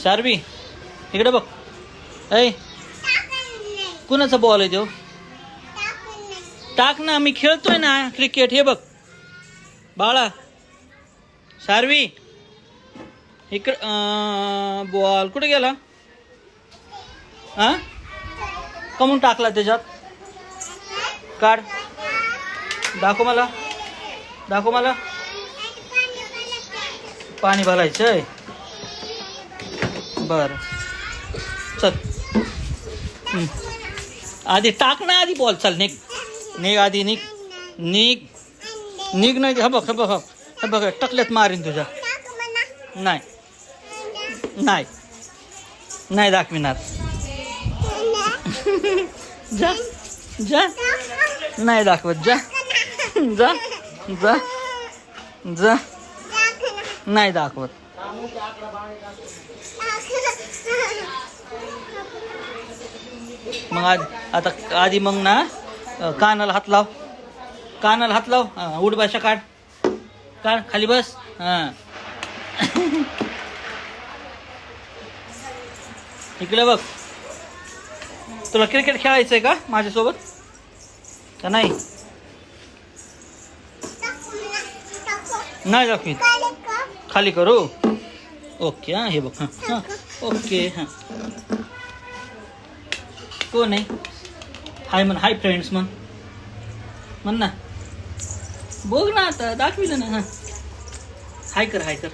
शार्वी इकडे बघ. ऐ कुणाचा बॉल आहे तो? टाक ना, मी खेळतोय ना क्रिकेट. हे बघ बाळा. शार्वी इकडे बॉल कुठे गेला? हा कमून टाकला त्याच्यात? काढ, दाखव मला, दाखव मला. पाणी भरायचंय. बर चल. आधी टाक ना, आधी बॉल. चल निघ, निघ आधी, निघ निघ निघ. नाही, हा बघ हा बघ हा बघ, टकल्यात मारीन तुझ्या. नाही नाही नाही दाखविणार. जा जा, नाही दाखवत. जा जा जा जा, नाही दाखवत. मग आता आधी मग ना कानाला हात लाव, कानाला हात लाव. उठ भाषा काढ, काढ खाली बस. हां इकडे बघ. तुला क्रिकेट खेळायचं आहे का माझ्यासोबत का नाही? नाही दाखवीत. खाली करू. ओके. हां हे बघ. हां हां ओके. हां कोण आहे? हाय म्हण, हाय फ्रेंड्स म्हण, म्हण ना. बघ ना आता दाखविलं ना. हां हाय कर, हाय कर.